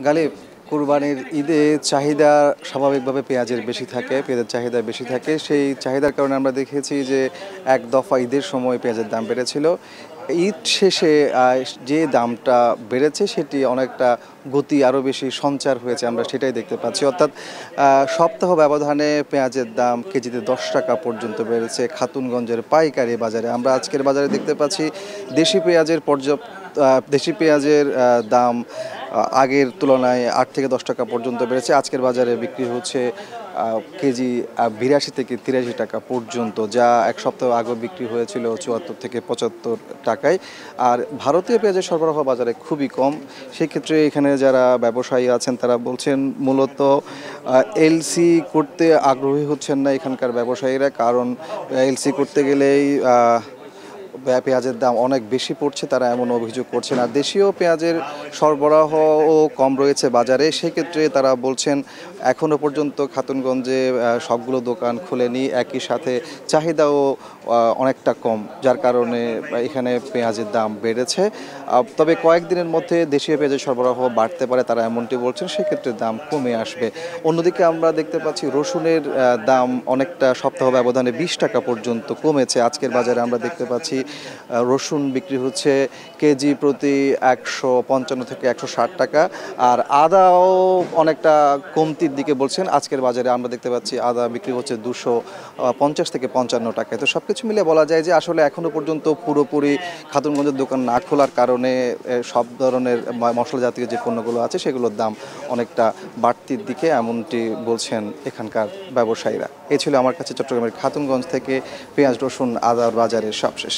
গালিব, কুরবানির ঈদে চাহিদা স্বাভাবিকভাবে পেঁয়াজের বেশি থাকে, পেঁয়াজের চাহিদা বেশি থাকে। সেই চাহিদার কারণে আমরা দেখেছি যে এক দফা ঈদের সময় পেঁয়াজের দাম বেড়েছিল। ঈদ শেষে যে দামটা বেড়েছে সেটি অনেকটা গতি আরও বেশি সঞ্চার হয়েছে, আমরা সেটাই দেখতে পাচ্ছি। অর্থাৎ সপ্তাহ ব্যবধানে পেঁয়াজের দাম কেজিতে 10 টাকা পর্যন্ত বেড়েছে খাতুনগঞ্জের পাইকারি বাজারে। আমরা আজকের বাজারে দেখতে পাচ্ছি দেশি পেঁয়াজের দেশি পেঁয়াজের দাম আগের তুলনায় 8 থেকে 10 টাকা পর্যন্ত বেড়েছে। আজকের বাজারে বিক্রি হচ্ছে কেজি 82 থেকে 83 টাকা পর্যন্ত, যা এক সপ্তাহ আগে বিক্রি হয়েছিল 74 থেকে 75 টাকায়। আর ভারতীয় পেঁয়াজের সরবরাহ বাজারে খুবই কম। সেক্ষেত্রে এখানে যারা ব্যবসায়ী আছেন তারা বলছেন মূলত এলসি করতে আগ্রহী হচ্ছেন না এখানকার ব্যবসায়ীরা, কারণ এলসি করতে গেলেই পেঁয়াজের দাম অনেক বেশি পড়ছে, তারা এমন অভিযোগ করছেন। আর দেশীয় পেঁয়াজের সরবরাহও কম রয়েছে বাজারে। সেক্ষেত্রে তারা বলছেন এখনও পর্যন্ত খাতুনগঞ্জে সবগুলো দোকান খুলেনি, একই সাথে চাহিদাও অনেকটা কম, যার কারণে এখানে পেঁয়াজের দাম বেড়েছে। তবে কয়েকদিনের মধ্যে দেশীয় পেঁয়াজের সরবরাহ বাড়তে পারে, তারা এমনটি বলছেন, সেক্ষেত্রে দাম কমে আসবে। অন্যদিকে আমরা দেখতে পাচ্ছি রসুনের দাম অনেকটা সপ্তাহ ব্যবধানে 20 টাকা পর্যন্ত কমেছে। আজকের বাজারে আমরা দেখতে পাচ্ছি রসুন বিক্রি হচ্ছে কেজি প্রতি 155 থেকে 160 টাকা। আর আদাও অনেকটা কমতির দিকে বলছেন। আজকের বাজারে আমরা দেখতে পাচ্ছি আদা বিক্রি হচ্ছে 250 থেকে 55 টাকায়। তো সব কিছু মিলে বলা যায় যে আসলে এখনও পর্যন্ত পুরোপুরি খাতুনগঞ্জের দোকান না খোলার কারণে সব ধরনের মশলা জাতীয় যে পণ্যগুলো আছে সেগুলোর দাম অনেকটা বাড়তির দিকে, এমনটি বলছেন এখানকার ব্যবসায়ীরা। এ ছিল আমার কাছে চট্টগ্রামের খাতুনগঞ্জ থেকে পেঁয়াজ রসুন আদার বাজারের সবশেষ।